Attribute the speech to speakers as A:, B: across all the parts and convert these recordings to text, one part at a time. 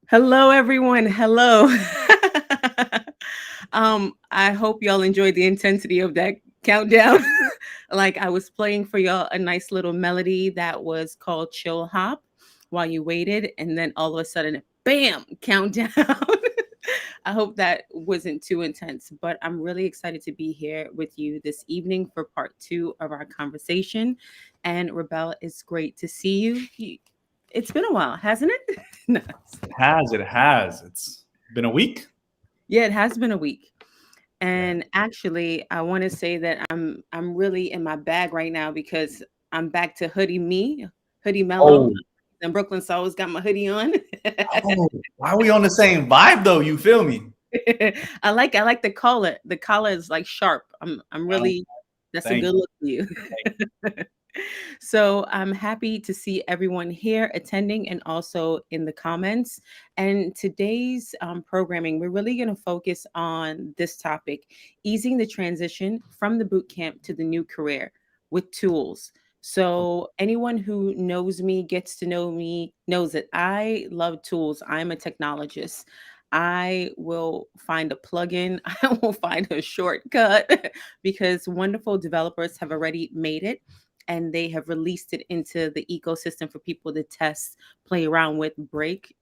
A: Hello, everyone. Hello. I hope y'all enjoyed the intensity of that countdown. Like I was playing for y'all a nice little melody that was called Chill Hop while you waited, and then all of a sudden, bam, countdown. I hope that wasn't too intense, but I'm really excited to be here with you this evening for part two of our conversation. And Rebel, it's great to see you. It's been a while, hasn't it? No.
B: It has. It has. It's been a week.
A: Yeah, it has been a week.
B: Yeah.
A: And actually, I want to say that I'm really in my bag right now because I'm back to hoodie me, hoodie mellow.
B: Oh,
A: In Brooklyn, so I always got my hoodie on.
B: oh, why are we on the same vibe though? You feel me?
A: I like the collar. The collar is like sharp. I'm
B: Oh,
A: really that's a
B: thank
A: good
B: you.
A: look for you.
B: Thank
A: So I'm happy to see everyone here attending and also in the comments. And today's programming, we're really going to focus on this topic: easing the transition from the boot camp to the new career with tools.
B: you.
A: So anyone who knows me, gets to know me, knows that I love tools. I'm a technologist. I will find a plugin. I will find a shortcut because wonderful developers have already made it and they have released it into the ecosystem for people to test, play around with, break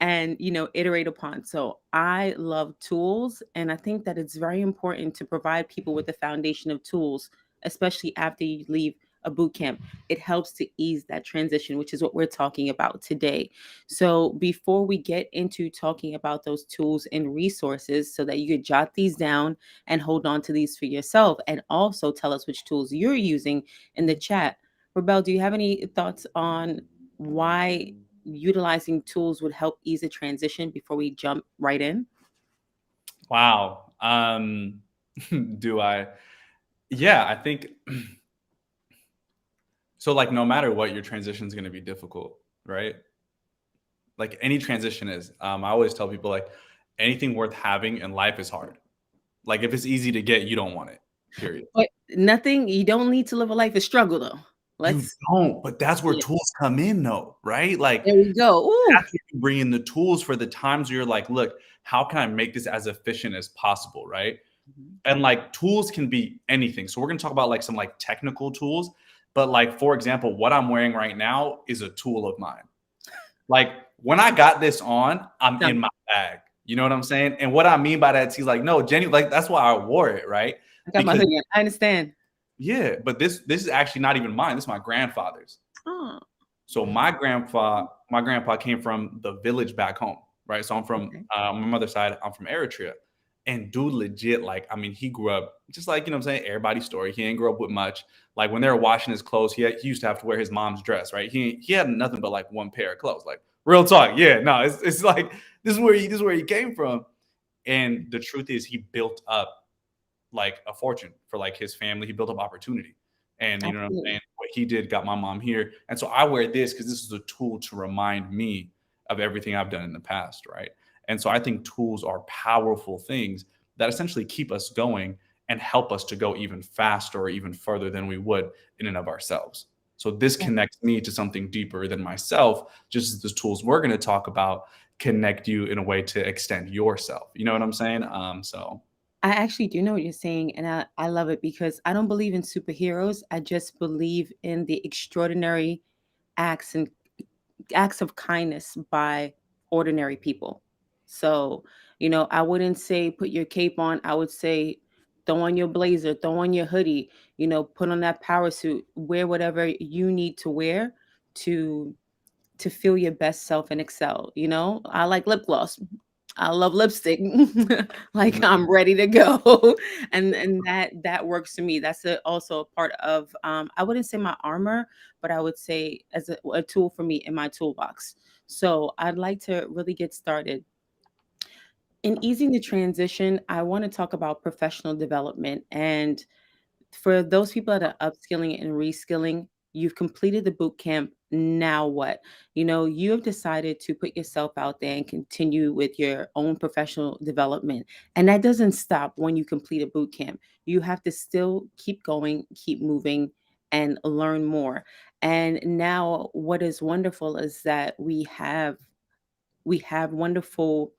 A: and iterate upon. So I love tools, and I think that it's very important to provide people with the foundation of tools, especially after you leave a boot camp. It helps to ease that transition, which is what we're talking about today. So before we get into talking about those tools and resources so that you could jot these down and hold on to these for yourself, and also tell us which tools you're using in the chat. Rebel, do you have any thoughts on why utilizing tools would help ease a transition before we jump right in?
B: Wow. Do I? Yeah, I think so. Like, no matter what, your transition is going to be difficult, right? Like any transition is. I always tell people like anything worth having in life is hard. Like if it's easy to get, you don't want it. Period.
A: But nothing, you don't need to live a life of struggle though.
B: You
A: Let's
B: don't, but that's where
A: Yeah,
B: tools come in, though, right? Like
A: there we go. Ooh.
B: that's where you bring in the tools for the times where you're like, look, how can I make this as efficient as possible, right?
A: Mhm.
B: And like tools can be anything. So we're gonna talk about like some like technical tools, but like for example, what I'm wearing right now is a tool of mine. Like when I got this on, I'm
A: Done.
B: in my bag. You know what I'm saying? And what I mean by that is he's like, no, Jenny, like that's why I wore it, right?
A: I got my
B: Because
A: hoodie on. I understand.
B: yeah, but this is actually not even mine. This is my grandfather's.
A: Oh,
B: So my grandpa came from the village back home, right? So I'm from
A: okay.
B: my mother's side. I'm from Eritrea, and dude, legit, like I mean, he grew up just like what I'm saying. Everybody's story. He ain't grow up with much. Like when they were washing his clothes, he used to have to wear his mom's dress, right? He had nothing but like one pair of clothes. Like real talk, yeah. No, it's like this is where he came from, and the truth is, he built up like a fortune for like his family. He built up opportunity. And you know what I'm saying?
A: Absolutely.
B: What he did got my mom here. And so I wear this because this is a tool to remind me of everything I've done in the past, right? And so I think tools are powerful things that essentially keep us going and help us to go even faster or even further than we would in and of ourselves. So this connects me to something deeper than myself, just as the tools we're going to talk about connect you in a way to extend yourself. You know what I'm saying? So
A: I actually do know what you're saying, and I love it because I don't believe in superheroes. I just believe in the extraordinary acts and acts of kindness by ordinary people. So, I wouldn't say put your cape on. I would say throw on your blazer, throw on your hoodie, put on that power suit, wear whatever you need to wear to to feel your best self and excel. I like lip gloss. I love lipstick. Like I'm ready to go. And that works for me. That's also a part of I wouldn't say my armor, but I would say as a tool for me in my toolbox. So I'd like to really get started. In easing the transition, I want to talk about professional development. And for those people that are upskilling and reskilling, you've completed the boot camp. Now what? You have decided to put yourself out there and continue with your own professional development. And that doesn't stop when you complete a boot camp. You have to still keep going, keep moving, and learn more. And now what is wonderful is that we have wonderful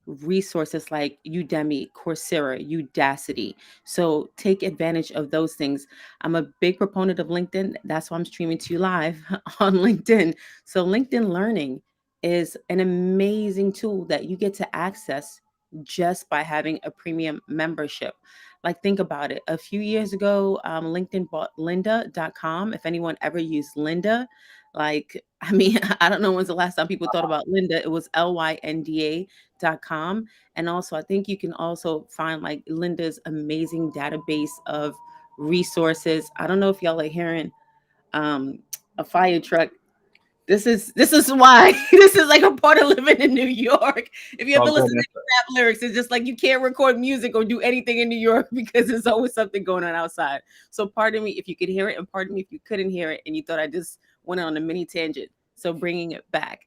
A: resources like Udemy, Coursera, Udacity. So take advantage of those things. I'm a big proponent of LinkedIn. That's why I'm streaming to you live on LinkedIn. So LinkedIn Learning is an amazing tool that you get to access just by having a premium membership. Like, think about it. A few years ago, LinkedIn bought lynda.com. If anyone ever used Lynda, like, I mean, I don't know when's the last time people thought about Lynda. It was lynda.com. And also, I think you can also find like Linda's amazing database of resources. I don't know if y'all are hearing um, a fire truck. This is why this is like a part of living in New York. If you
B: It's
A: ever
B: all
A: listen
B: good.
A: to rap lyrics, it's just like you can't record music or do anything in New York because there's always something going on outside. So pardon me if you could hear it, and pardon me if you couldn't hear it and you thought I just went on a mini tangent. So bringing it back.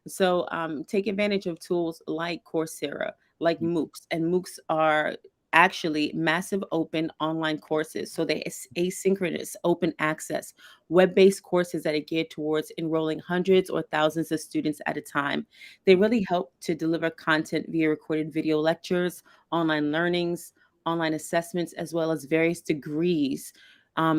A: So take advantage of tools like Coursera, like MOOCs, and MOOCs are actually massive open online courses. So they asynchronous, open access, web-based courses that are geared towards enrolling hundreds or thousands of students at a time. They really help to deliver content via recorded video lectures, online learnings, online assessments, as well as various degrees,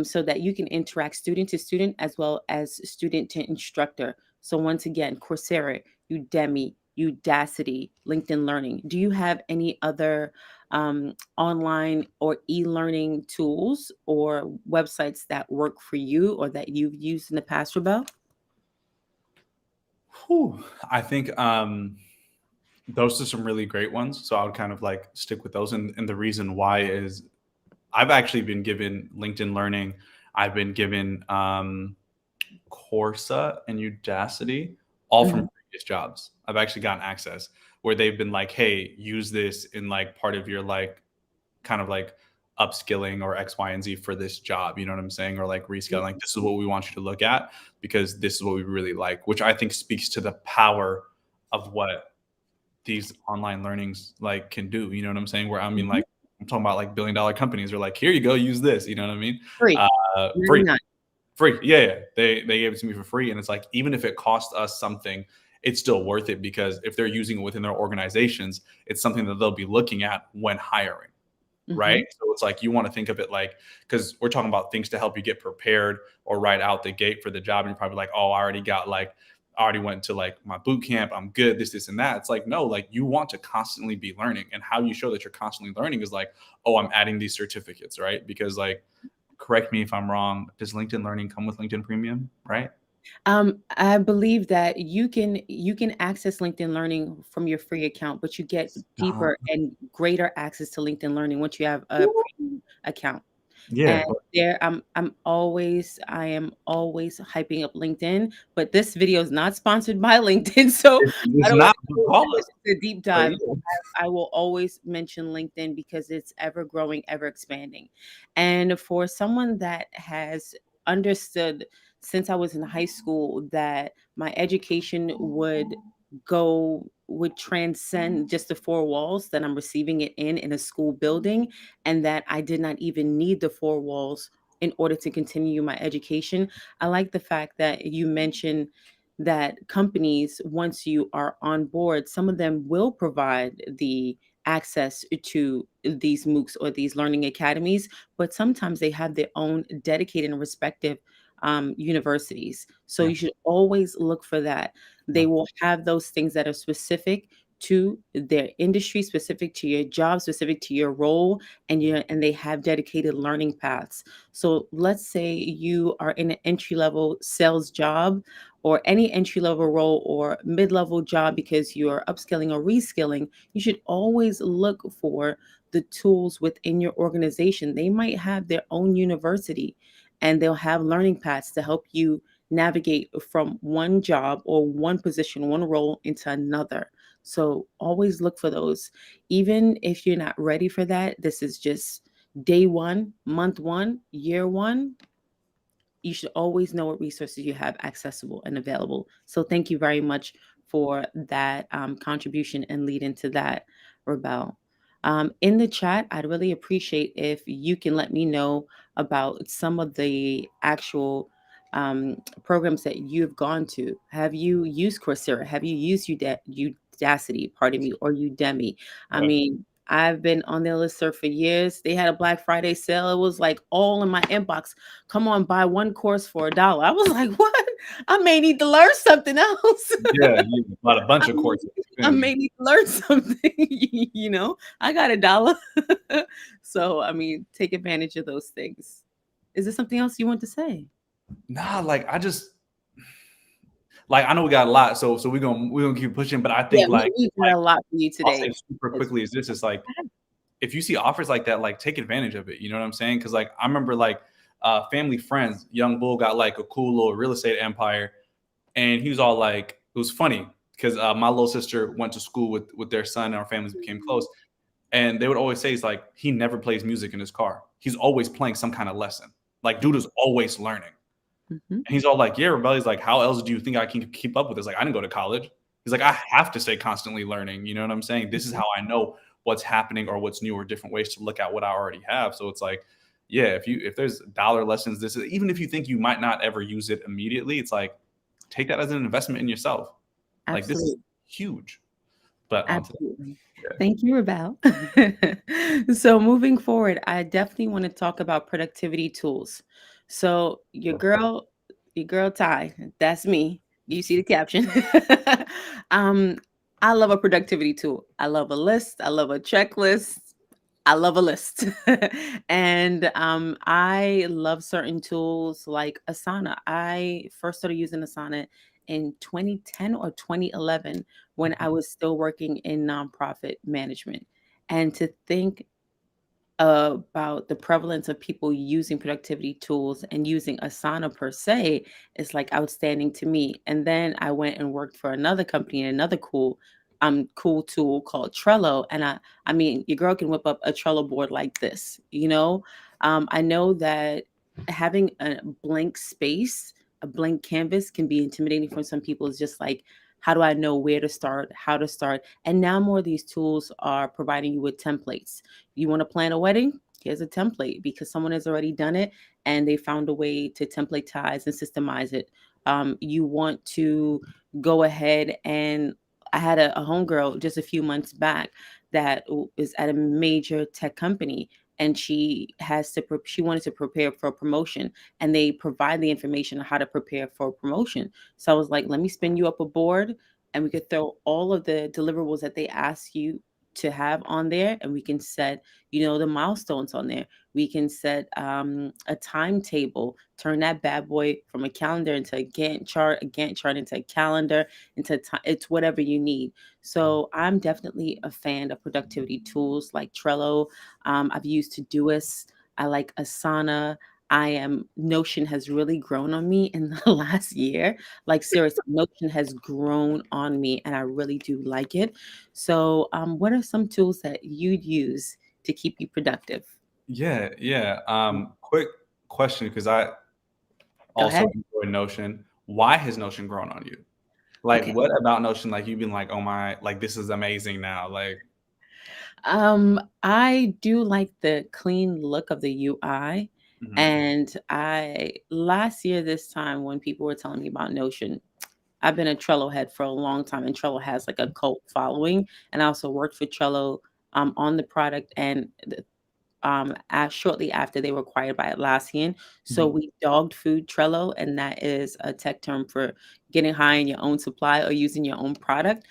A: so that you can interact student to student as well as student to instructor. So once again, Coursera, Udemy, Udacity, LinkedIn Learning. Do you have any other online or e-learning tools or websites that work for you or that you've used in the past, Rebel?
B: Whew. I think those are some really great ones. So I would kind of like stick with those. And the reason why is I've actually been given LinkedIn Learning. I've been given Corsa and Udacity, all from
A: Mhm.
B: previous jobs. I've actually gotten access where they've been like, hey, use this in like part of your like kind of like upskilling or X, Y, and Z for this job. You know what I'm saying? Or like reskilling. Like this is what we want you to look at because this is what we really like, which I think speaks to the power of what these online learnings like can do. You know what I'm saying? Where I mean,
A: Mhm.
B: like I'm talking about like billion-dollar companies are like, here you go, use this. You know what I mean?
A: Free.
B: Free,
A: 99.
B: free. Yeah, yeah. They gave it to me for free, and it's like even if it cost us something, it's still worth it because if they're using it within their organizations, it's something that they'll be looking at when hiring, right?
A: Mhm.
B: So it's like you want to think of it like because we're talking about things to help you get prepared or right out the gate for the job, and you're probably like, oh, I already got like I already went to like my boot camp. I'm good. This, and that. It's like, no, like you want to constantly be learning. And how you show that you're constantly learning is like, oh, I'm adding these certificates, right? Because like, correct me if I'm wrong. Does LinkedIn Learning come with LinkedIn Premium, right?
A: I believe that you can access LinkedIn Learning from your free account, but you get
B: Uh,
A: deeper and greater access to LinkedIn Learning once you have a premium account.
B: yeah,
A: And
B: but
A: there, I am always hyping up LinkedIn, but this video is not sponsored by LinkedIn, so I
B: it's
A: don't want
B: not
A: to go
B: call us.
A: into the deep
B: But
A: dive.
B: yeah.
A: I will always mention LinkedIn because it's ever growing, ever expanding. And for someone that has understood since I was in high school that my education would transcend just the four walls that I'm receiving it in a school building, and that I did not even need the four walls in order to continue my education. I like the fact that you mentioned that companies, once you are on board, some of them will provide the access to these MOOCs or these learning academies, but sometimes they have their own dedicated and respective universities. So
B: Yeah,
A: you should always look for that.
B: yeah,
A: They will have those things that are specific to their industry, specific to your job, specific to your role, and they have dedicated learning paths. So let's say you are in an entry level sales job or any entry level role or mid level job because you're upskilling or reskilling, you should always look for the tools within your organization. They might have their own university and they'll have learning paths to help you navigate from one job or one position, one role into another. So always look for those. Even if you're not ready for that, this is just day one, month one, year one. You should always know what resources you have accessible and available. So thank you very much for that contribution and lead into that, Rebel. In the chat, I'd really appreciate if you can let me know about some of the actual programs that you've gone to? Have you used Coursera? Have you used Udacity, pardon me, or Udemy? I
B: Right.
A: mean, I've been on their listserv for years. They had a Black Friday sale. It was like all in my inbox. Come on, buy one course for $1. I was like, what? I may need to learn something else.
B: Yeah, you bought a bunch
A: I
B: of
A: mean,
B: courses
A: I
B: soon.
A: may need to learn something. I got $1. So, I mean, take advantage of those things. Is there something else you want to say?
B: Nah, like I just like I know we got a lot, so we're gonna keep pushing, but I
A: Yeah,
B: think like
A: we got
B: like
A: a lot for you
B: I'll say
A: today.
B: super
A: It's
B: quickly is this is like if you see offers like that, like take advantage of it. You know what I'm saying? Because like I remember like family friends, young bull got like a cool little real estate empire, and he was all like, it was funny because my little sister went to school with their son, and our families became close. And they would always say, "He's like he never plays music in his car. He's always playing some kind of lesson. Like dude is always learning."
A: Mhm.
B: And he's all like, "Yeah, Rebelli's like, how else do you think I can keep up with this? Like, I didn't go to college." He's like, "I have to stay constantly learning." You know what I'm saying? This is
A: Mhm.
B: how I know what's happening or what's new or different ways to look at what I already have. So it's like, yeah, if there's dollar lessons, this is even if you think you might not ever use it immediately, it's like take that as an investment in yourself. Like this is
A: Absolutely.
B: huge. But on to that.
A: Absolutely.
B: Yeah.
A: Thank you, Rebel. So moving forward, I definitely want to talk about productivity tools. So your girl Ty, that's me. You see the caption. um, I love a productivity tool. I love a list. I love a checklist. I love a list. And I love certain tools like Asana. I first started using Asana in 2010 or 2011 when I
B: Mhm.
A: was still working in nonprofit management. And to think about the prevalence of people using productivity tools and using Asana per se is like outstanding to me. And then I went and worked for another company and another cool tool called Trello. And I mean your girl can whip up a Trello board like this, you know. I know that having a blank space, a blank canvas can be intimidating for some people. It's just like, how do I know where to start, how to start? And now more of these tools are providing you with templates. You want to plan a wedding? Here's a template because someone has already done it and they found a way to templatize and systemize it. You want to go ahead and I had a homegirl just a few months back that is at a major tech company and she wanted to prepare for a promotion and they provide the information on how to prepare for a promotion. So I was like, let me spin you up a board and we could throw all of the deliverables that they ask you to have on there and we can set the milestones on there. We can set a timetable, turn that bad boy from a calendar into a Gantt chart into a calendar, into time. It's whatever you need. So I'm definitely a fan of productivity tools like Trello. I've used Todoist. I like Asana. I am Notion has really grown on me in the last year. Like seriously, Notion has grown on me and I really do like it. So, what are some tools that you'd use to keep you productive?
B: Yeah, yeah. Quick question because I
A: Go
B: also
A: ahead.
B: enjoy Notion. Why has Notion grown on you? Like,
A: Okay.
B: what about Notion, like, you've been like, "Oh my like, this is amazing now," like
A: I do like the clean look of the UI.
B: mhm,
A: And I last year this time when people were telling me about Notion, I've been a Trello head for a long time, and Trello has like a cult following. And I also worked for Trello on the product and as shortly after they were acquired by Atlassian. So
B: mhm,
A: we dogged food Trello, and that is a tech term for getting high in your own supply or using your own product.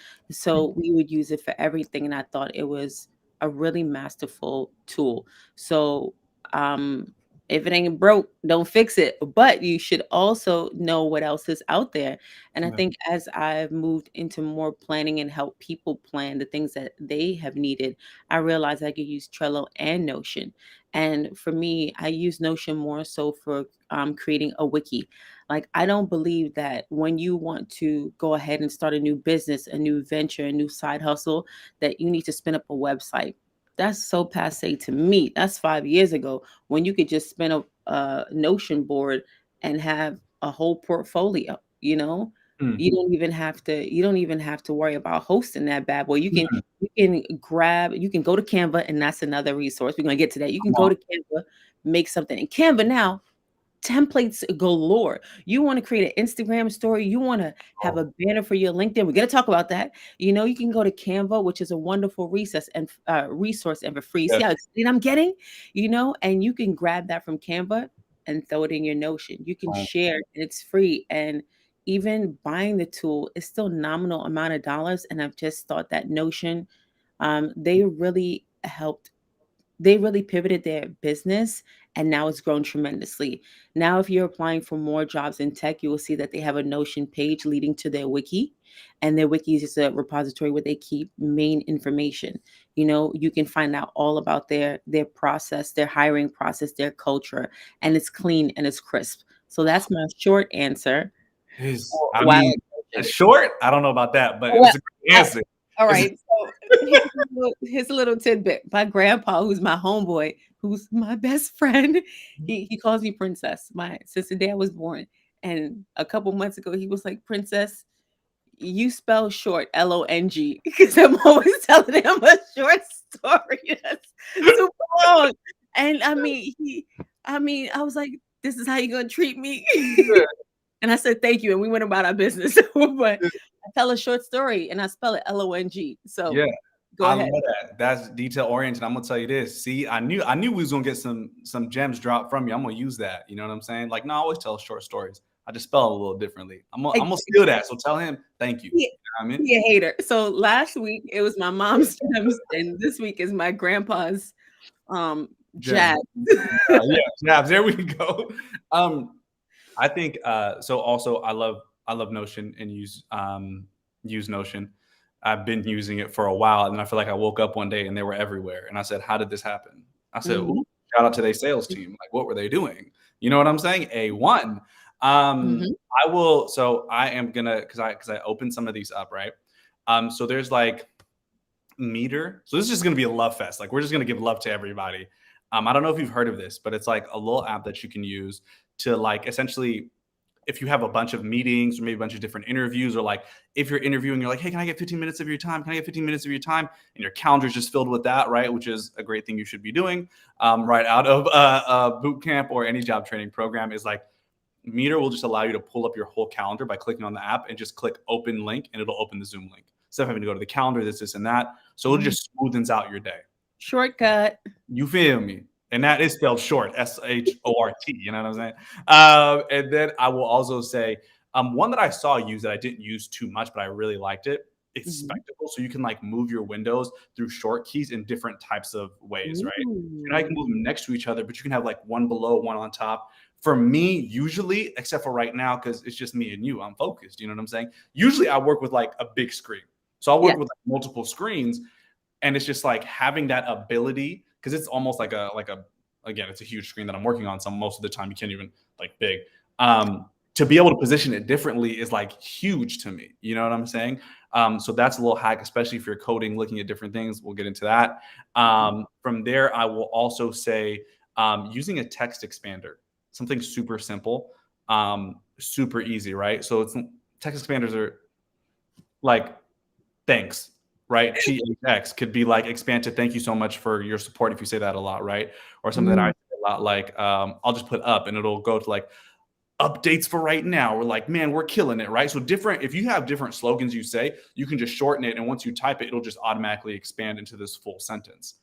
B: mhm,
A: So we would use it for everything, and I thought it was a really masterful tool. So um, if it ain't broke, don't fix it. But you should also know what else is out there. And I
B: yeah,
A: think as I've moved into more planning and help people plan the things that they have needed, I realized I could use Trello and Notion. And for me, I use Notion more so for creating a wiki. Like, I don't believe that when you want to go ahead and start a new business, a new venture, a new side hustle, that you need to spin up a website. That's so passe to me. That's 5 years ago when you could just spin up a Notion board and have a whole portfolio, you know?
B: mm,
A: You don't even have to worry about hosting that bad boy.
B: mhm,
A: You can go to Canva, and that's another resource. We're gonna get to that. You can
B: come
A: go
B: on,
A: to Canva, make something in Canva now. templates galore. You want to create an Instagram story, you want to have
B: Oh,
A: a banner for your LinkedIn. We're going to talk about that. You can go to Canva, which is a wonderful resource and for free. See
B: yes.
A: how excited I'm getting, and you can grab that from Canva and throw it in your Notion. You can
B: Um,
A: share, and it's free. And even buying the tool is still nominal amount of dollars. And I've just thought that Notion, they really helped they really pivoted their business and now it's grown tremendously. Now, if you're applying for more jobs in tech, you will see that they have a Notion page leading to their wiki. And their wiki is just a repository where they keep main information. You can find out all about their process, their hiring process, their culture, and it's clean and it's crisp. So that's my short answer
B: his,
A: for
B: I
A: why I
B: mean,
A: like Notion.
B: short. I don't know about that, but
A: Well,
B: it's a great
A: I
B: answer.
A: all
B: It's,
A: right. So here's a little tidbit. My grandpa, who's my homeboy, who's my best friend, he calls me princess. Since the day I was born. And a couple months ago, he was like, "Princess, you spell short Long," because I'm always telling him a short story that's super long. And I was like, "This is how you gonna treat me?" And I said, "Thank you." And we went about our business. But I tell a short story and I spell it Long. So
B: yeah.
A: go
B: I love
A: ahead.
B: that. That's detail oriented. I'm gonna tell you this. See, I knew we was gonna get some gems dropped from you. I'm gonna use that. You know what I'm saying? Like, no, I always tell short stories. I just spell it a little differently. I'm gonna steal that. So tell him thank you. You
A: He,
B: know what I mean?
A: he a hater. So last week it was my mom's gems, and this week is my grandpa's
B: Gems.
A: jab.
B: Yeah, jabs. There we go. Um, I think so. Also, I love Notion and use Notion. I've been using it for a while, and I feel like I woke up one day and they were everywhere. And I said, "How did this happen?" I said, "Ooh,
A: Mhm,
B: shout out to their sales team. Like, what were they doing?" You know what I'm saying? A1.
A: mhm,
B: I will. So I am gonna because I opened some of these up, right? So there's like meter. So this is just gonna be a love fest. Like we're just gonna give love to everybody. I don't know if you've heard of this, but it's like a little app that you can use to like essentially if you have a bunch of meetings or maybe a bunch of different interviews, or like if you're interviewing, you're like, hey, can I get 15 minutes of your time? Can I get 15 minutes of your time? And your calendar is just filled with that, right? Which is a great thing you should be doing right out of boot camp or any job training program is like Meter will just allow you to pull up your whole calendar by clicking on the app and just click open link and it'll open the Zoom link. Instead of having to go to the calendar, this, and that. So it
A: mhm.
B: just smoothens out your day.
A: Shortcut.
B: You feel me? And that is spelled short, Short. You know what I'm saying? And then I will also say one that I saw use that I didn't use too much, but I really liked it. It's
A: Mhm.
B: spectacle, so you can like move your windows through short keys in different types of ways, right? And I can move
A: Ooh.
B: them next to each other, but you can have like one below, one on top. For me, usually, except for right now, because it's just me and you, I'm focused. You know what I'm saying? Usually, I work with like a big screen, so I work
A: Yes.
B: with like, multiple screens, and it's just like having that ability because it's almost like a again it's a huge screen that I'm working on, so most of the time you can't even like big to be able to position it differently is like huge to me, you know what I'm saying? So that's a little hack, especially if you're coding, looking at different things. We'll get into that.
A: Mhm.
B: From there I will also say using a text expander, something super simple, super easy, right? So it's text expanders are like thanks, right? THX could be like expand to thank you so much for your support if you say that a lot, right? Or something that I
A: Mm.
B: say a lot like I'll just put up and it'll go to like updates for right now. We're like, man, we're killing it, right? So different if you have different slogans you say, you can just shorten it and once you type it, it'll just automatically expand into this full sentence.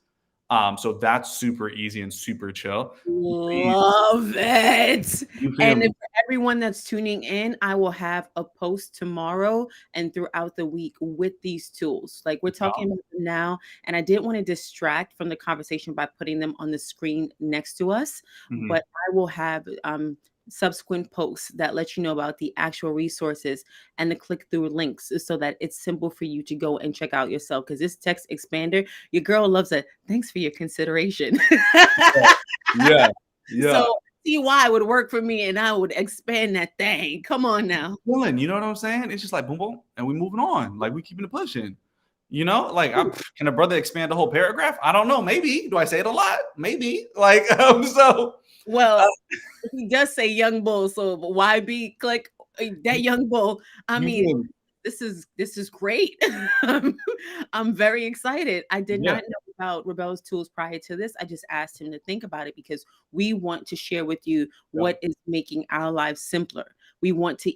B: So that's super easy and super chill.
A: Love it.
B: You feel
A: And
B: me?
A: if for everyone that's tuning in, I will have a post tomorrow and throughout the week with these tools. Like we're
B: Yeah.
A: talking about them now, and I didn't want to distract from the conversation by putting them on the screen next to us,
B: Mhm.
A: but I will have subsequent posts that let you know about the actual resources and the click through links so that it's simple for you to go and check out yourself. Because this text expander, your girl loves it. Thanks for your consideration.
B: Yeah. Yeah.
A: So CY would work for me and I would expand that thing. Come on now.
B: Chilling, you know what I'm saying? It's just like boom, boom, and we moving on. Like we keeping it pushing. You know, like can a brother expand a whole paragraph? I don't know. Maybe. Do I say it a lot? Maybe. Like so. Uh,
A: Well, he does say young bull, so YB click that young bull. I
B: you
A: mean,
B: feel me?
A: this is great. I'm very excited. I did
B: Yeah.
A: not know about Rebel's tools prior to this, I just asked him to think about it because we want to share with you
B: Yeah.
A: what is making our lives simpler. We want to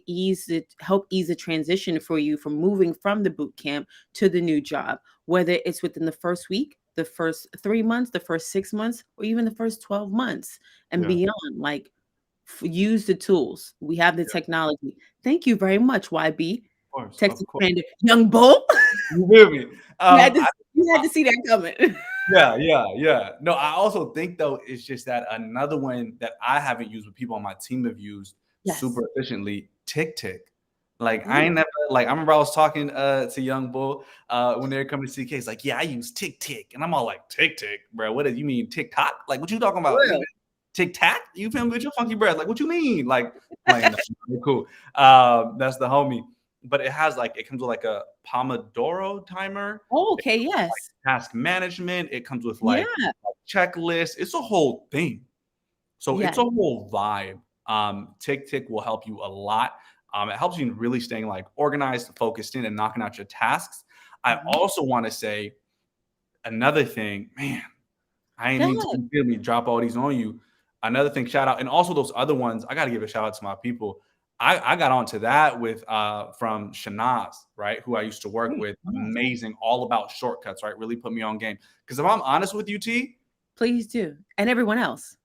A: help ease the transition for you from moving from the boot camp to the new job, whether it's within the first week, the first 3 months, the first 6 months, or even the first 12 months and
B: Yeah.
A: beyond. Like, use the tools. We have the
B: Yeah.
A: technology. Thank you very much, YB.
B: Of course.
A: Texas
B: Of course.
A: friend, young bull.
B: You feel me?
A: You had to
B: I,
A: you had to see that coming.
B: Yeah, yeah, yeah. No, I also think though it's just that another one that I haven't used, but people on my team have used super
A: Yes.
B: efficiently, Tick. Like I
A: Ooh,
B: ain't never like I remember I was talking to Young Bull when they were coming to CK. He's like, yeah, I use Tick. And I'm all like, Tick, bro. What do you mean TikTok? Like what you talking
A: for
B: about?
A: real.
B: Tic Tac? You feel me with your funky breath? Like what you mean? Like I'm like, no, cool. That's the homie. But it has like it comes with like a Pomodoro timer,
A: Oh, okay, yes.
B: task management. It comes with like
A: Yeah,
B: checklist. It's a whole thing. So it's
A: yes.
B: a whole vibe. Tick will help you a lot. It helps you in really staying like organized, focused in, and knocking out your tasks. I
A: Mhm.
B: also want to say another thing, man. I ain't
A: Go
B: mean to
A: ahead.
B: you feel me drop all these on you. Another thing, shout out, and also those other ones. I got to give a shout out to my people. I got onto that with from Shanaz, right? Who I used to work
A: Great,
B: with.
A: yes.
B: Amazing, all about shortcuts, right? Really put me on game. Because if I'm honest with you, T,
A: Please do, and everyone else.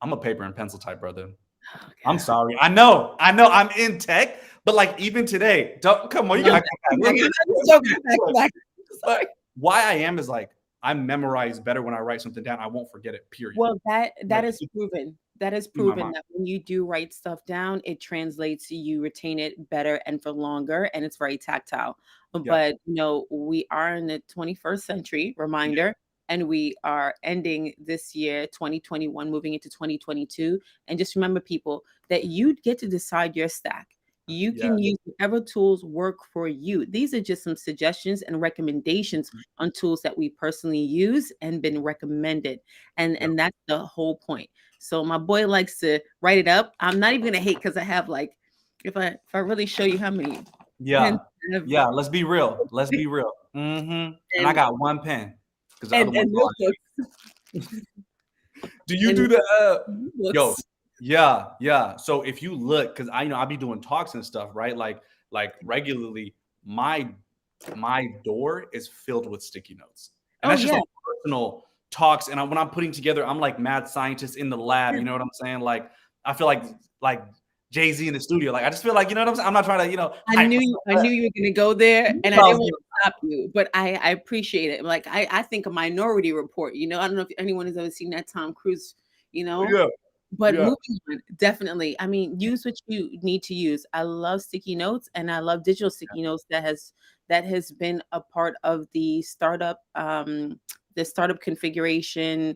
B: I'm a paper and pencil type brother.
A: Oh
B: I'm
A: god.
B: sorry. I'm in tech, but like even today, don't come on, you
A: Love
B: gotta
A: that.
B: come
A: I
B: back.
A: am
B: Listen,
A: just joking.
B: look,
A: Back.
B: but
A: Sorry.
B: why I am is like I memorize better when I write something down. I won't forget it. Period.
A: Well, that
B: Like
A: is proven. That is
B: in my
A: proven
B: mind.
A: that when you do write stuff down, it translates, you retain it better and for longer, and it's very tactile.
B: Yeah.
A: But, we are in the 21st century,
B: Yeah.
A: reminder, and we are ending this year, 2021, moving into 2022. And just remember, people, that you get to decide your stack. You
B: Yeah.
A: can use whatever tools work for you. These are just some suggestions and recommendations on tools that we personally use and been recommended, and
B: Yeah.
A: that's the whole point. So my boy likes to write it up. I'm not even gonna hate because I have like, if I really show you how many pens
B: Yeah.
A: I have,
B: Yeah. Let's be real. Let's be real. And I
A: and
B: got one pen because the other one's gone.
A: notebooks
B: Do you
A: and
B: do the yo,
A: notebooks.
B: yeah, yeah. So if you look, because I be doing talks and stuff, right? Like regularly, my my door is filled with sticky notes. And
A: Oh
B: that's just
A: yeah,
B: like personal talks. And when I'm putting together, I'm like mad scientist in the lab. You know what I'm saying? Like I feel like Jay-Z in the studio. Like I just feel like, you know what I'm saying? I'm not trying to, hype myself
A: I
B: up.
A: knew you were gonna go there,
B: You
A: and I
B: know I
A: didn't
B: was
A: want
B: gonna-
A: to stop you, but I appreciate it. Like I think a Minority Report. I don't know if anyone has ever seen that Tom Cruise. You know,
B: Yeah,
A: But
B: yeah,
A: moving on, definitely. I mean, use what you need to use. I love sticky notes and I love digital sticky notes that has been a part of the startup configuration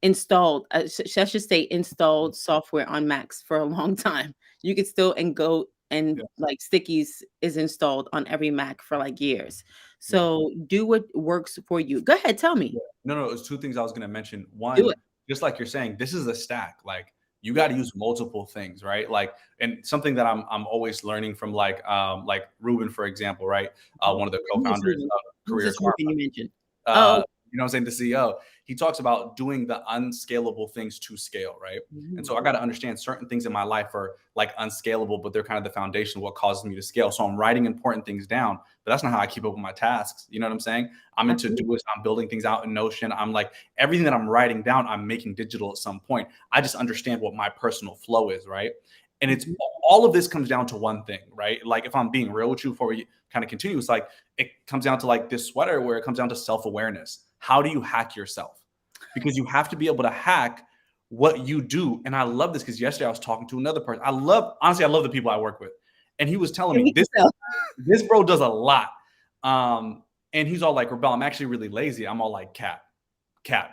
A: installed. I should say installed software on Macs for a long time. You could still and go and
B: yeah,
A: like stickies is installed on every Mac for like years.
B: yeah.
A: So do what works for you. Go ahead, tell me.
B: Yeah. No, it's two things I was gonna mention.
A: Do
B: One,
A: it.
B: just like you're saying, this is a stack. Like you got to use multiple things, right? Like, and something that I'm always learning from like Ruben, for example, right?
A: Mhm.
B: One of the
A: Who was
B: co-founders
A: Ruben?
B: of
A: Who's
B: Career
A: this
B: Karma.
A: Ruben you mentioned? Oh,
B: You know what I'm saying? The CEO. He talks about doing the unscalable things to scale, right? And
A: mhm.
B: so I got to understand certain things in my life are like unscalable, but they're kind of the foundation of what causes me to scale. So I'm writing important things down, but that's not how I keep up with my tasks. You know what I'm saying? I'm into
A: Absolutely.
B: Todoist. I'm building things out in Notion. I'm like everything that I'm writing down, I'm making digital at some point. I just understand what my personal flow is, right? And it's
A: Mhm.
B: all of this comes down to one thing, right? Like if I'm being real with you before we kind of continue, it's like it comes down to like this sweater where it comes down to self-awareness. How do you hack yourself? Because you have to be able to hack what you do. And I love this because yesterday I was talking to another person. Honestly, I love the people I work with. And he was telling
A: And
B: me
A: we can
B: this
A: tell.
B: this bro does a lot. And he's all like, Rebel, I'm actually really lazy. I'm all like, Cap,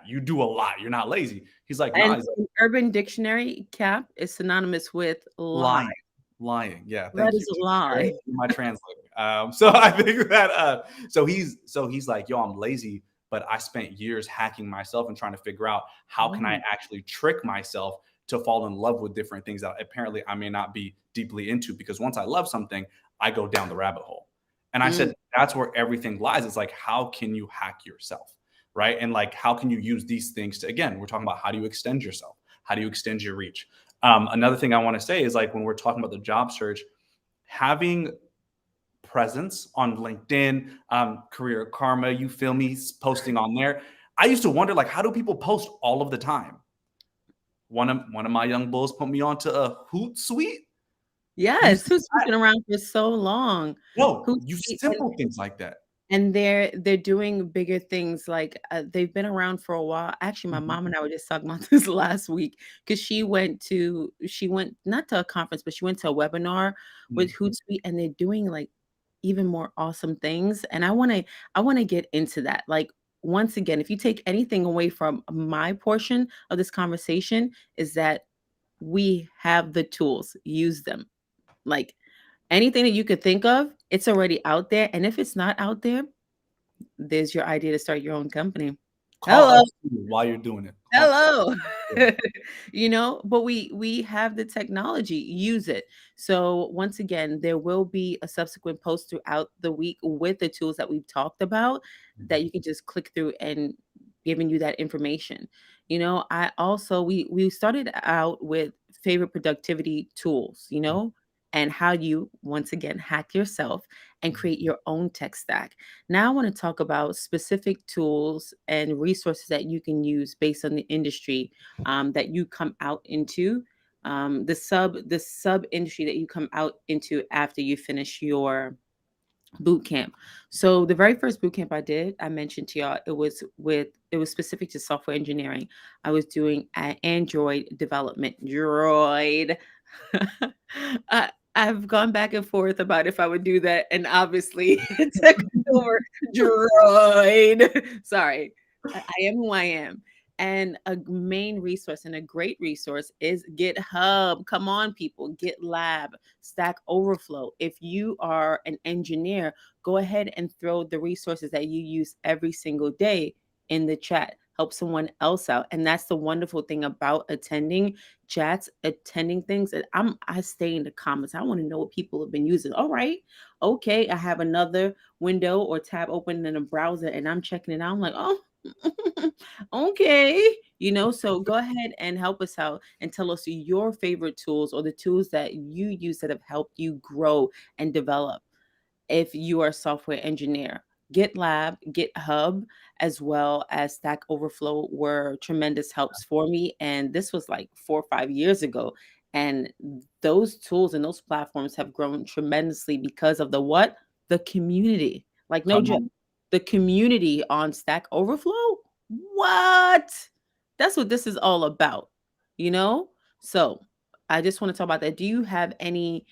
B: you do a lot. You're not lazy. He's like, nah,
A: And
B: he's like,
A: in Urban Dictionary, cap is synonymous with lie.
B: lying. Lying. Yeah,
A: That
B: thank you.
A: is a lie.
B: You're my translator. So I think that so he's like, yo, I'm lazy, but I spent years hacking myself and trying to figure out how can I
A: Mm,
B: actually trick myself to fall in love with different things that apparently I may not be deeply into because once I love something, I go down the rabbit hole. And I
A: Mm,
B: said, that's where everything lies. It's like, how can you hack yourself? Right. And like, how can you use these things to, again, we're talking about how do you extend yourself? How do you extend your reach? Another thing I want to say is like, when we're talking about the job search, having presence on LinkedIn, Career Karma, you feel me, posting on there. I used to wonder, like, how do people post all of the time? One of my young bulls put me onto a Hootsuite. You
A: yes,
B: see
A: Hootsuite's
B: that?
A: been around for so long.
B: No, you
A: Hootsuite
B: simple things like that.
A: and they're doing bigger things, like, they've been around for a while. Actually, my
B: Mhm,
A: mom and I were just talking about this last week because she went not to a conference, but she went to a webinar with
B: mhm,
A: Hootsuite, and they're doing, like, even more awesome things, and I wanna get into that. Like, once again, if you take anything away from my portion of this conversation, is that we have the tools, use them. Like, anything that you could think of, it's already out there, and if it's not out there, there's your idea to start your own company.
B: call
A: Hello.
B: us too while you're doing it. Call
A: Hello.
B: yeah,
A: But we have the technology, use it. So once again, there will be a subsequent post throughout the week with the tools that we've talked about
B: mhm,
A: that you can just click through and giving you that information. I also we started out with favorite productivity tools, and how you once again hack yourself and
B: mhm,
A: create your own tech stack. Now, I want to talk about specific tools and resources that you can use based on the industry that you come out into, the sub industry that you come out into after you finish your boot camp. So the very first boot camp I did, I mentioned to y'all, it was specific to software engineering. I was doing Android development. Droid. I've gone back and forth about if I would do that, and obviously it took over Droid. Sorry, I am who I am. And a main resource and a great resource is GitHub. Come on, people, GitLab, Stack Overflow. If you are an engineer, go ahead and throw the resources that you use every single day in the chat. Help someone else out. And that's the wonderful thing about attending chats, attending things. And I stay in the comments. I want to know what people have been using. All right. Okay. I have another window or tab open in a browser and I'm checking it out. I'm like, oh, okay. So go ahead and help us out and tell us your favorite tools or the tools that you use that have helped you grow and develop if you are a software engineer. GitLab, GitHub, as well as Stack Overflow were tremendous helps for me. And this was like 4 or 5 years ago. And those tools and those platforms have grown tremendously because of the what? The community. Like, no
B: come
A: joke.
B: on.
A: The community on Stack Overflow? What? That's what this is all about, you know? So I just want to talk about that. Do you have any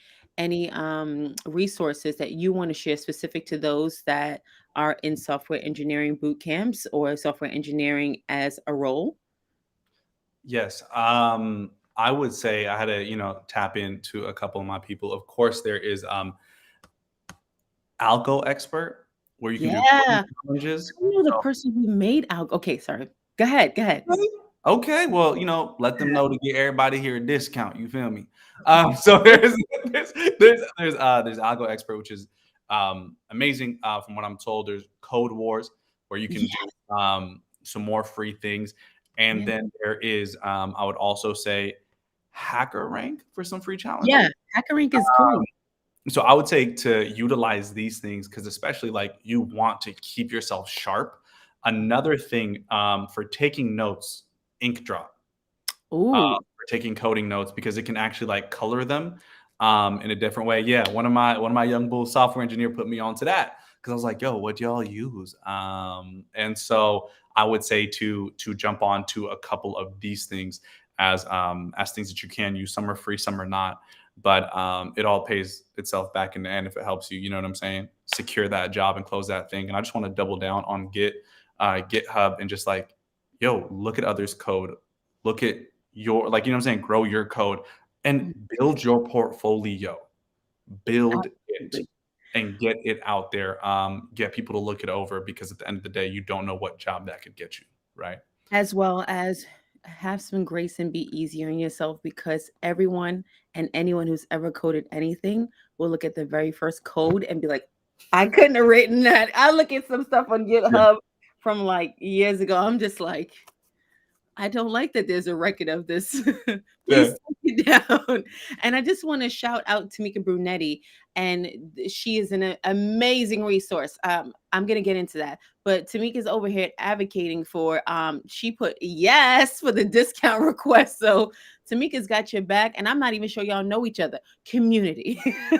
A: resources that you want to share specific to those that are in software engineering boot camps or software engineering as a role?
B: Yes. I would say I had to, tap into a couple of my people. Of course, there is Algo Expert where you can do coding
A: Yeah.
B: challenges.
A: I know the person who made Alg okay, sorry. Go ahead, go ahead.
B: Okay. Okay, well, let them know to get everybody here a discount. You feel me? So there's there's Algo Expert, which is amazing. From what I'm told, there's Code Wars where you can
A: Yeah,
B: do some more free things, and
A: yeah.
B: then there is I would also say Hacker Rank for some free challenges.
A: Yeah, HackerRank is great.
B: So I would say to utilize these things because especially like you want to keep yourself sharp. Another thing for taking notes, ink drop
A: Ooh,
B: for taking coding notes because it can actually like color them in a different way. Yeah, one of my young bull software engineer put me onto that because I was like, "Yo, what y'all use?" And so I would say to jump on to a couple of these things as things that you can use. Some are free, some are not, but it all pays itself back in the end if it helps you. You know what I'm saying? Secure that job and close that thing. And I just want to double down on GitHub, and just like, yo, look at others' code, look at your like, what I'm saying, grow your code and
A: mm,
B: build your portfolio, build it
A: absolutely.
B: and get it out there. Get people to look it over because at the end of the day, you don't know what job that could get you, right?
A: As well as have some grace and be easy on yourself because everyone and anyone who's ever coded anything will look at the very first code and be like, I couldn't have written that. I look at some stuff on
B: Yeah.
A: GitHub from like years ago. I'm just like, I don't like that there's a record of this.
B: Yeah.
A: Please take it down. And I just want to shout out Tamika Brunetti, and she is an amazing resource. I'm gonna get into that, but Tamika's over here advocating for. She put yes for the discount request, so Tamika's got your back, and I'm not even sure y'all know each other. Community.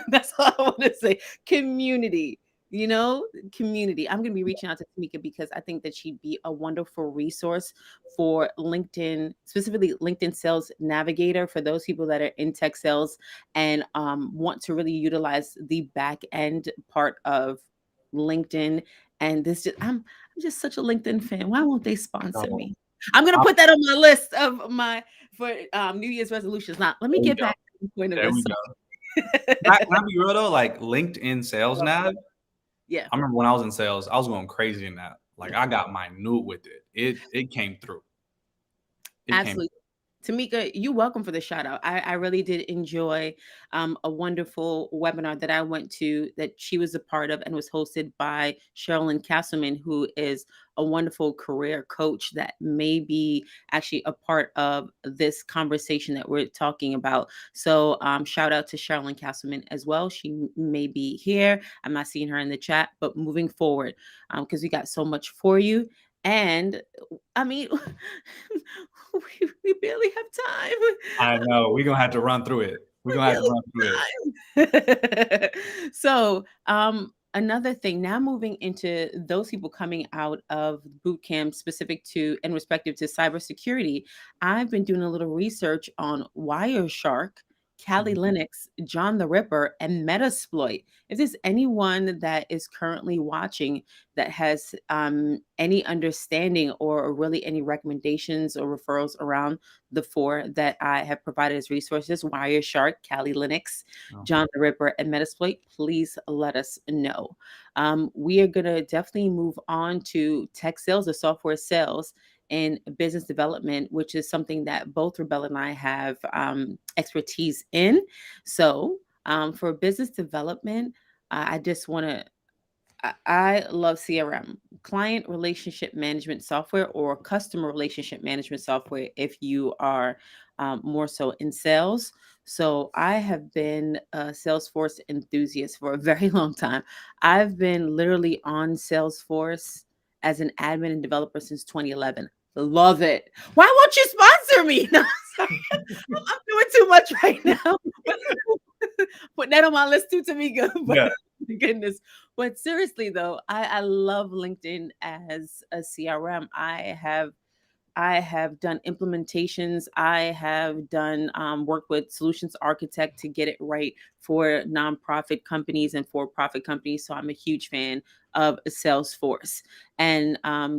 A: That's all I want to say. Community. You know, community. I'm going to be reaching out to Tamika because I think that she'd be a wonderful resource for LinkedIn, specifically LinkedIn Sales Navigator, for those people that are in tech sales and want to really utilize the back end part of LinkedIn. And this just, I'm just such a LinkedIn fan. Why won't they sponsor
B: So,
A: me? I'm gonna
B: I'm
A: put that on my list of my for New Year's resolutions. Now, let me
B: there we
A: get
B: go.
A: back to the point of
B: There we
A: this.
B: go. Can I be real though? Like LinkedIn sales nav,
A: Yeah,
B: I remember when I was in sales, I was going crazy in that. Like I got minute with it. It came through. It came.
A: absolutely. Tamika, you're welcome for the shout out. I really did enjoy a wonderful webinar that I went to that she was a part of and was hosted by Sherilyn Castleman, who is a wonderful career coach that may be actually a part of this conversation that we're talking about. So shout out to Sherilyn Castleman as well. She may be here. I'm not seeing her in the chat, but moving forward, because we got so much for you. And I mean, we barely have time.
B: I know. We're gonna have to run through it. We're gonna have to run through it.
A: We barely have time. So, another thing, now moving into those people coming out of boot camp specific to and respective to cybersecurity, I've been doing a little research on Wireshark, Kali
B: Mhm.
A: Linux, John the Ripper, and Metasploit. If there's anyone that is currently watching that has any understanding or really any recommendations or referrals around the four that I have provided as resources, Wireshark, Kali Linux,
B: Oh,
A: John the Ripper, and Metasploit, please let us know. We are going to definitely move on to tech sales or software sales and business development, which is something that both Rebella and I have expertise in. So, for business development, I just want to I love CRM, client relationship management software, or customer relationship management software if you are more so in sales. So I have been a Salesforce enthusiast for a very long time. I've been literally on Salesforce as an admin and developer since 2011. Love it. Why won't you sponsor me? No, sorry. I'm doing too much right now. Put that on my list too, Tamika. But
B: yeah.
A: goodness. But seriously though, I love LinkedIn as a CRM. I have done implementations. I have done work with solutions architect to get it right for nonprofit companies and for-profit companies. So I'm a huge fan of Salesforce. And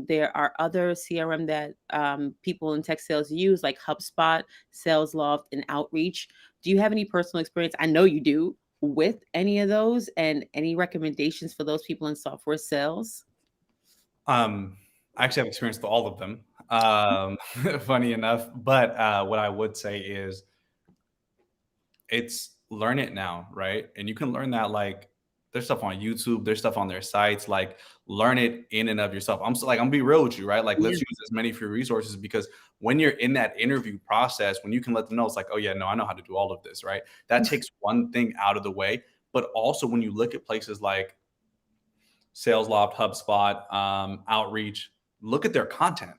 A: there are other CRM that people in tech sales use, like HubSpot, SalesLoft, and Outreach. Do you have any personal experience? I know you do with any of those, and any recommendations for those people in software sales?
B: Um, I actually have experience with all of them. Funny enough, but what I would say is it's learn it now, right? And you can learn that like there's stuff on YouTube, there's stuff on their sites, like learn it in and of yourself. I'm gonna be real with you, right? Like
A: Yeah.
B: let's use as many free resources because when you're in that interview process, when you can let them know it's like, oh yeah, no, I know how to do all of this, right? That takes one thing out of the way. But also when you look at places like SalesLoft, HubSpot, Outreach, look at their content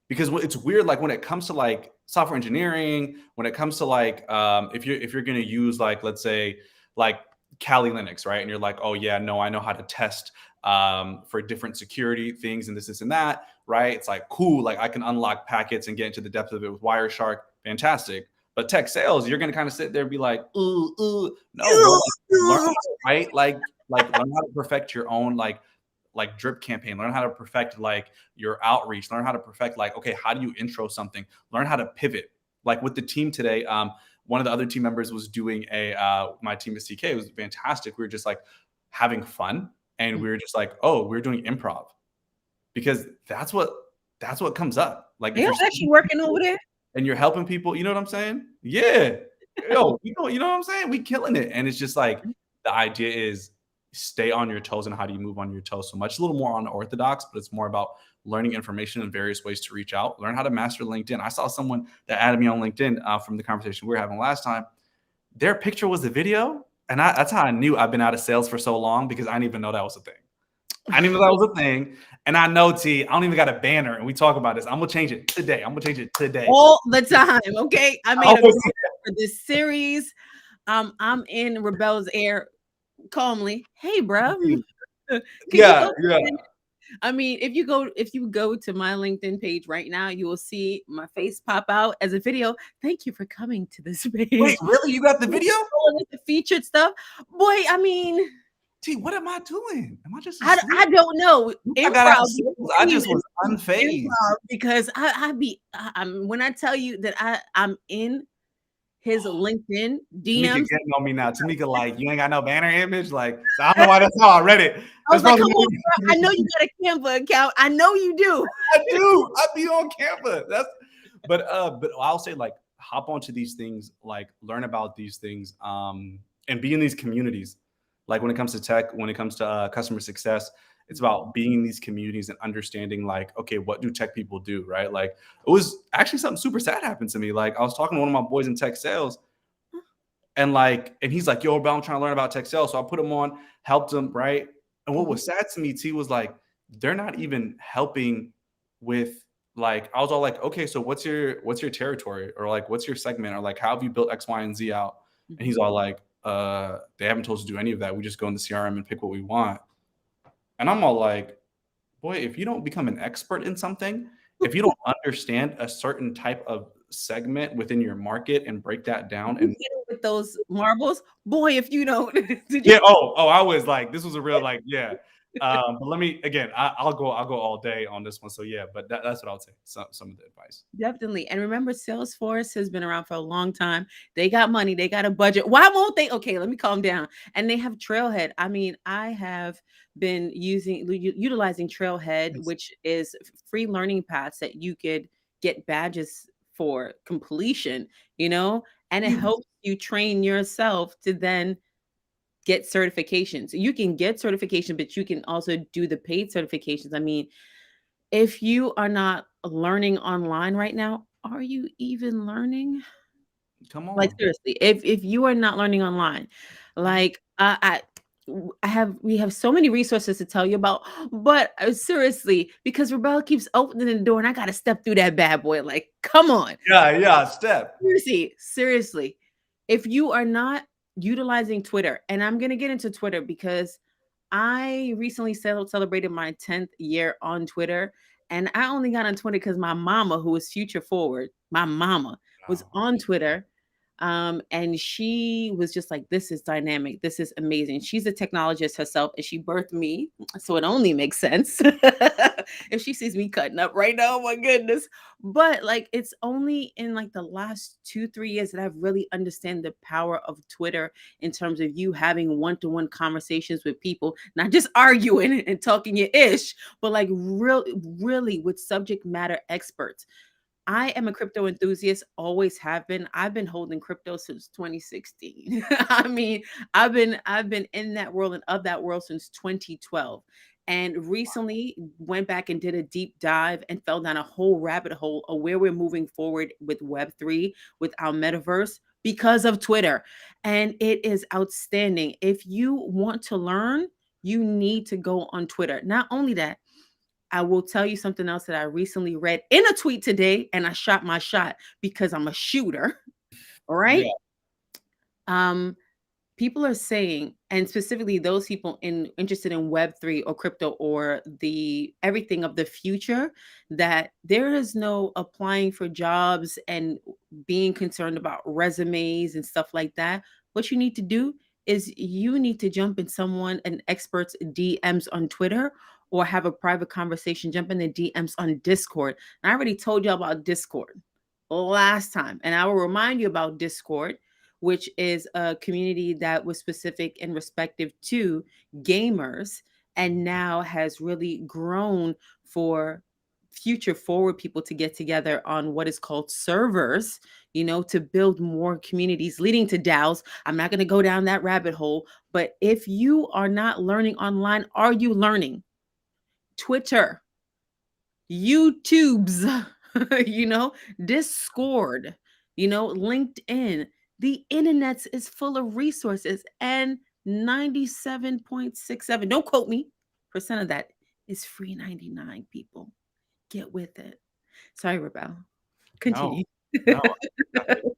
B: because it's weird. Like when it comes to like software engineering, when it comes to like if you're going to use like let's say like Kali Linux, right? And you're like, oh yeah, no, I know how to test for different security things and this and that, right? It's like cool, like I can unlock packets and get into the depth of it with Wireshark, fantastic. But tech sales, you're going to kind of sit there and be like, no, bro, like learn right, like learn how to perfect your own like drip campaign, learn how to perfect like your outreach, learn how to perfect like, okay, how do you intro something, learn how to pivot. Like with the team today, one of the other team members was doing my team at CK, it was fantastic. We were just like having fun and we were just like, oh, we're doing improv because that's what comes up. Like if
A: They're
B: you're
A: actually working over there.
B: and you're helping people, you know what I'm saying? Yeah. Yo, you know what I'm saying? We killing it. And it's just like the idea is stay on your toes and how do you move on your toes so much. It's a little more unorthodox, but it's more about learning information and various ways to reach out. Learn how to master LinkedIn. I saw someone that added me on LinkedIn from the conversation we were having last time. Their picture was the video, and that's how I knew I've been out of sales for so long because I didn't even know that was a thing. I didn't know that was a thing. And I know, T, I don't even got a banner. And we talk about this. I'm going to change it today. I'm going to change it today.
A: All the time. Okay. I made a
B: Always.
A: video for this series. I'm in Rebel's Air calmly. Hey, bruh. Can you
B: Yeah,
A: go?
B: yeah.
A: I mean, if you go to my LinkedIn page right now, you will see my face pop out as a video. Thank you for coming to this
B: Wait,
A: page.
B: really? You got the video?
A: The featured stuff. Boy, I mean,
B: T, what am I doing? Am I just
A: I
B: asleep?
A: don't know.
B: I got out of
A: Improv.
B: sales. I just was unfazed.
A: Improv because I'm when I tell you that I'm in his LinkedIn
B: Tamika
A: DMs.
B: getting on me now. Tamika, like, you ain't got no banner image. Like, so I don't know why that's how I read it.
A: I
B: It's
A: was like,
B: supposed
A: come
B: to
A: on,
B: be.
A: bro. I know you got a Canva account. I know you do.
B: I do. I be on Canva. But I'll say like hop onto these things, like learn about these things, and be in these communities. Like when it comes to tech, when it comes to customer success, it's about being in these communities and understanding like, okay, what do tech people do, right? Like it was actually something super sad happened to me. Like I was talking to one of my boys in tech sales, and he's like, yo, bro, I'm trying to learn about tech sales. So I put him on, helped him, right? And what was sad to me, T, was like, they're not even helping with like, I was all like, okay, so what's your territory? Or like what's your segment? Or like how have you built X, Y, and Z out? And he's all like, they haven't told us to do any of that. We just go in the CRM and pick what we want. And I'm all like, boy, if you don't become an expert in something, if you don't understand a certain type of segment within your market and break that down
A: You
B: and
A: get it with those marbles, boy. If you don't, did
B: yeah.
A: you?
B: I was like, this was a real like, yeah. But let me again. I'll go all day on this one. So yeah, but that's what I'll say. Some of the advice.
A: Definitely. And remember, Salesforce has been around for a long time. They got money, they got a budget. Why won't they? Okay, let me calm down. And they have Trailhead. I mean, I have been utilizing Trailhead,
B: Yes.
A: which is free learning paths that you could get badges for completion, you know, and it
B: Yes.
A: helps you train yourself to then get certifications. You can get certification, but you can also do the paid certifications. I mean, if you are not learning online right now, are you even learning?
B: Come
A: Like,
B: on.
A: seriously, if you are not learning online, like, we have so many resources to tell you about, but, seriously, because Rebel keeps opening the door and I gotta step through that bad boy, like, come on.
B: Yeah, yeah. Step.
A: Seriously, if you are not utilizing Twitter, and I'm gonna get into Twitter because I recently celebrated my 10th year on Twitter, and I only got on Twitter because my mama, who is future forward, my mama was
B: Wow.
A: on Twitter. And she was just like, this is dynamic. This is amazing. She's a technologist herself and she birthed me. So it only makes sense. If she sees me cutting up right now, oh my goodness. But like it's only in like the last 2, 3 years that I've really understand the power of Twitter in terms of you having one-to-one conversations with people, not just arguing and talking your ish, but like really with subject matter experts. I am a crypto enthusiast, always have been. I've been holding crypto since 2016. I mean, I've been in that world and of that world since 2012. And recently went back and did a deep dive and fell down a whole rabbit hole of where we're moving forward with Web3, with our metaverse because of Twitter. And it is outstanding. If you want to learn, you need to go on Twitter. Not only that, I will tell you something else that I recently read in a tweet today, and I shot my shot because I'm a shooter. All right.
B: Yeah.
A: Um, People are saying, and specifically those people interested in Web3 or crypto or the everything of the future, that there is no applying for jobs and being concerned about resumes and stuff like that. What you need to do is you need to jump in an expert's DMs on Twitter or have a private conversation, jump in the DMs on Discord. And I already told you about Discord last time, and I will remind you about Discord, which is a community that was specific and respective to gamers and now has really grown for future forward people to get together on what is called servers, to build more communities leading to DAOs. I'm not going to go down that rabbit hole, but if you are not learning online, are you learning? Twitter, YouTube's, you know, Discord, LinkedIn. The internet is full of resources, and 97.67, don't quote me, percent of that is free 99, people. Get with it. Sorry, Rebel.
B: No,
A: Continue.
B: no, I think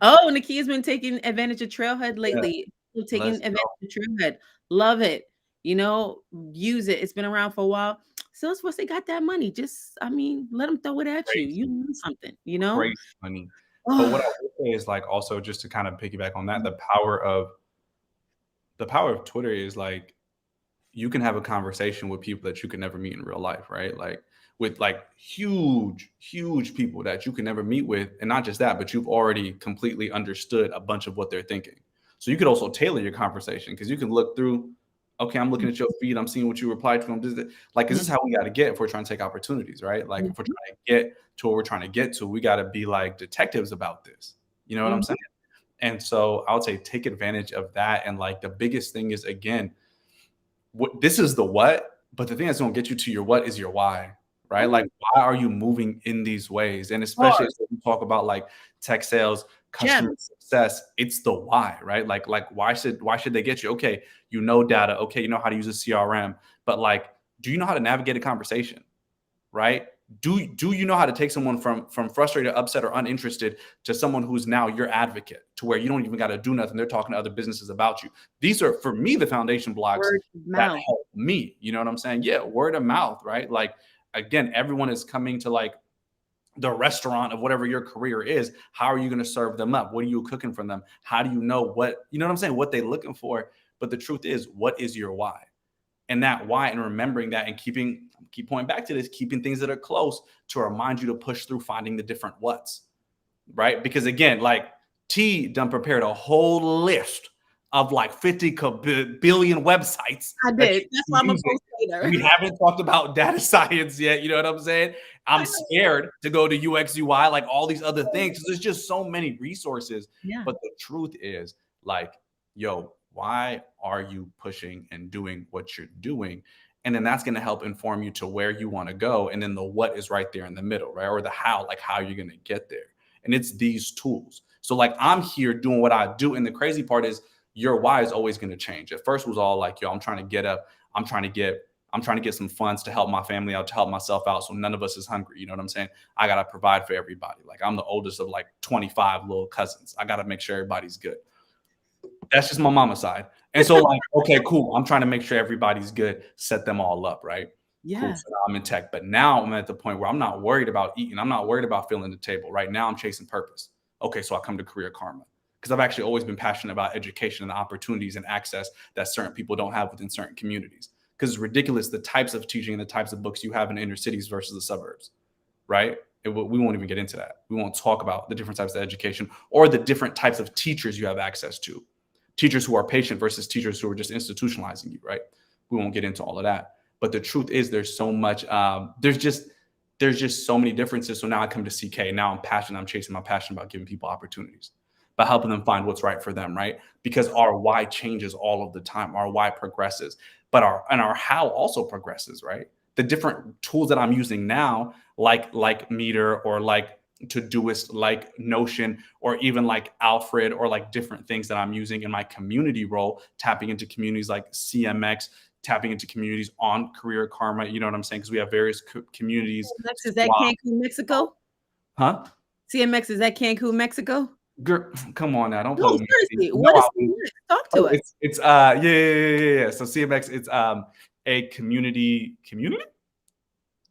A: Oh, Nakia's been taking advantage of Trailhead
B: yeah,
A: lately. Taking
B: let's
A: advantage
B: go.
A: of Trailhead. Love it. Use it. It's been around for a while. Salesforce, they got that money. Just, let them throw it at you. You
B: Crazy,
A: learn something.
B: crazy money. But what
A: Oh,
B: I will say is like also just to kind of piggyback on that, the power of Twitter is like you can have a conversation with people that you can never meet in real life, right? Like with like huge, huge people that you can never meet with. And not just that, but you've already completely understood a bunch of what they're thinking. So you could also tailor your conversation because you can look through, okay, I'm looking at your feed, I'm seeing what you replied to. Like, this is
A: mhm,
B: how we got to get if we're trying to take opportunities, right? Like, if we're
A: mhm,
B: trying to get to what we're trying to get to, we got to be like detectives about this. You know what I'm
A: mhm.
B: saying? And so I would say take advantage of that. And like the biggest thing is, again, this is the what, but the thing that's going to get you to your what is your why, right? Like,
A: Ooh,
B: why are you moving in these ways? And especially
A: bars,
B: as we talk about like tech sales, customer
A: gems.
B: success, it's the why, right? Like why should they get you? Okay, you know data. Okay, you know how to use a CRM, but like, do you know how to navigate a conversation? Right? Do you know how to take someone from frustrated, upset, or uninterested to someone who's now your advocate, to where you don't even got to do nothing? They're talking to other businesses about you. These are for me the foundation blocks
A: Word of
B: that
A: mouth.
B: help me. You know what I'm saying? Yeah, word of mouth, right? Like again, everyone is coming to like the restaurant of whatever your career is. How are you going to serve them up? What are you cooking for them? How do you know what, you know what I'm saying, what they're looking for? But the truth is, what is your why? And that why, and remembering that, and keep pointing back to this, keeping things that are close to remind you to push through finding the different what's, right? Because again, like T done prepared a whole list of like 50 billion websites
A: I
B: that
A: did.
B: you
A: That's
B: can
A: why
B: be
A: I'm a
B: using.
A: post later.
B: We haven't talked about data science yet. You know what I'm saying?
A: I
B: I'm
A: know.
B: scared to go to UX UI, like all these other things. There's just so many resources.
A: Yeah.
B: But the truth is, like, yo, why are you pushing and doing what you're doing? And then that's going to help inform you to where you want to go. And then the what is right there in the middle, right? Or the how, like how you're going to get there. And it's these tools. So like I'm here doing what I do. And the crazy part is your why is always going to change. At first it was all like, yo, I'm trying to get up. I'm trying to get some funds to help my family out, to help myself out, so none of us is hungry. You know what I'm saying? I gotta provide for everybody. Like I'm the oldest of like 25 little cousins. I gotta make sure everybody's good. That's just my mama side. And so like, okay, cool. I'm trying to make sure everybody's good, set them all up, right? Cool.
A: Yeah.
B: So now I'm in tech. But now I'm at the point where I'm not worried about eating. I'm not worried about filling the table. Right now I'm chasing purpose. Okay, so I come to Career Karma because I've actually always been passionate about education and the opportunities and access that certain people don't have within certain communities. Because it's ridiculous the types of teaching and the types of books you have in inner cities versus the suburbs, right? We won't even get into that. We won't talk about the different types of education or the different types of teachers you have access to. Teachers who are patient versus teachers who are just institutionalizing you, right? We won't get into all of that. But the truth is, there's so much. There's just so many differences. So now I come to CK. Now I'm passionate. I'm chasing my passion about giving people opportunities, by helping them find what's right for them, right? Because our why changes all of the time. Our why progresses, but our how also progresses, right? The different tools that I'm using now, like Meter or like Todoist, like Notion, or even like Alfred, or like different things that I'm using in my community role, tapping into communities like CMX, tapping into communities on Career Karma. You know what I'm saying? Because we have various communities.
A: CMX is that Cancun, Mexico?
B: Huh?
A: CMX is that Cancun, Mexico?
B: Girl, come on now, don't
A: No,
B: play with me. You
A: seriously.
B: know
A: What is
B: I would.
A: CMX? Talk
B: Oh,
A: to us.
B: it's yeah. So CMX, it's a community,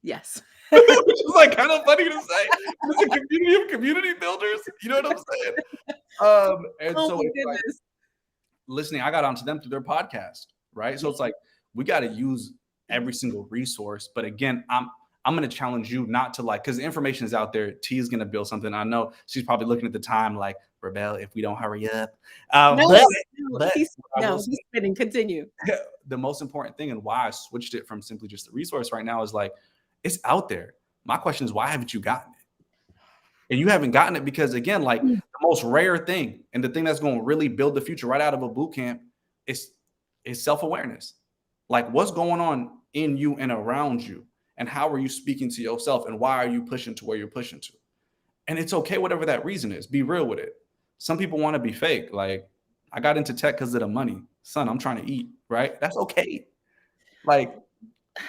A: Yes.
B: which is like kind of funny to say. It's a community of community builders. You know what I'm saying? And
A: Oh
B: so
A: my
B: it's like
A: goodness.
B: listening. I got onto them through their podcast, right? So
A: Yeah.
B: it's like we got to use every single resource. But again, I'm going to challenge you not to like, because the information is out there. T is going to build something. I know she's probably looking at the time like, Rebel, if we don't hurry up.
A: No,
B: But
A: no,
B: but
A: he's
B: what I will
A: no,
B: say,
A: he's spinning. Continue.
B: the most important thing and why I switched it from simply just the resource right now is like It's out there. My question is, why haven't you gotten it? And you haven't gotten it because, again, like
A: Mm.
B: the most rare thing and the thing that's going to really build the future right out of a boot camp is self-awareness. Like, what's going on in you and around you, and how are you speaking to yourself, and why are you pushing to where you're pushing to? And it's okay, whatever that reason is. Be real with it. Some people want to be fake. Like, I got into tech because of the money. Son, I'm trying to eat, right? That's okay. Like,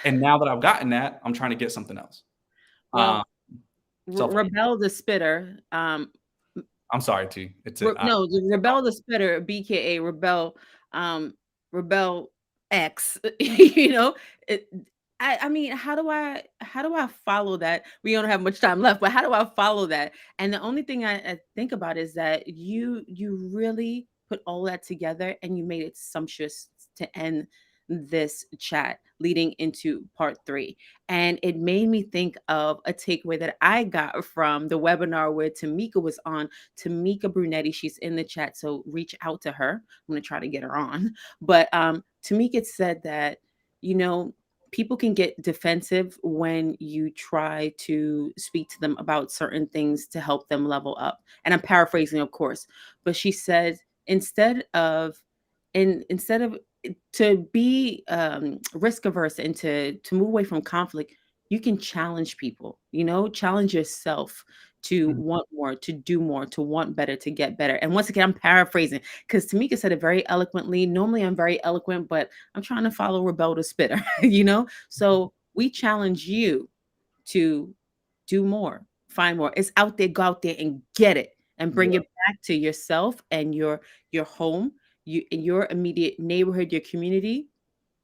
B: and now that I've gotten that, I'm trying to get something else. Um,
A: Well,
B: self.
A: Rebel the Spitter,
B: I'm sorry, T. It's a.
A: No, the Rebel the Spitter, BKA Rebel, um, Rebel X. You know, it, I mean, how do I follow that? We don't have much time left, but how do I follow that? And the only thing I think about is that you really put all that together and you made it sumptuous to end this chat leading into part three. And it made me think of a takeaway that I got from the webinar where Tamika was on. Tamika Brunetti, she's in the chat, so reach out to her. I'm going to try to get her on. But Tamika said that, you know, people can get defensive when you try to speak to them about certain things to help them level up. And I'm paraphrasing, of course, but she said instead of instead of to be risk averse and to move away from conflict, you can challenge people, you know, challenge yourself to
B: Mhm.
A: want more, to do more, to want better, to get better. And once again, I'm paraphrasing because Tamika said it very eloquently. Normally, I'm very eloquent, but I'm trying to follow Rebel the Spitter, you know? So we challenge you to do more, find more. It's out there, go out there and get it and bring
B: Yeah.
A: it back to yourself and your home, you in your immediate neighborhood, your community,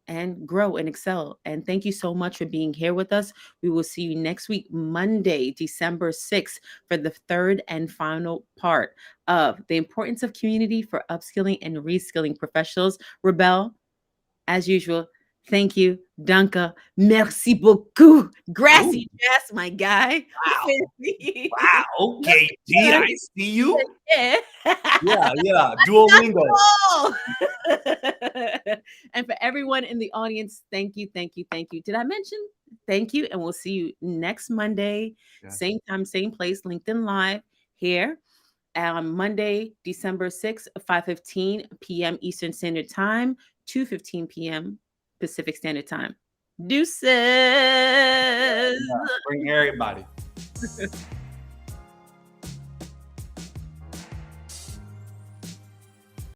A: and grow and excel. And thank you so much for being here with us. We will see you next week, Monday, December 6th, for the third and final part of the importance of community for upskilling and reskilling professionals. Rebel, as usual, thank you. Danke. Merci beaucoup.
B: Ooh,
A: Gracias, my guy.
B: wow. Wow. Okay, T. I see you.
A: Yeah.
B: Yeah, yeah. Duolingo.
A: Oh! And for everyone in the audience, thank you, thank you, thank you. Did I mention thank you? And we'll see you next Monday,
B: Yes.
A: same time, same place, LinkedIn Live here on Monday, December 6th, 5:15 p.m. Eastern Standard Time, 2:15 p.m. Pacific Standard Time. Deuces.
B: Yeah. Bring everybody.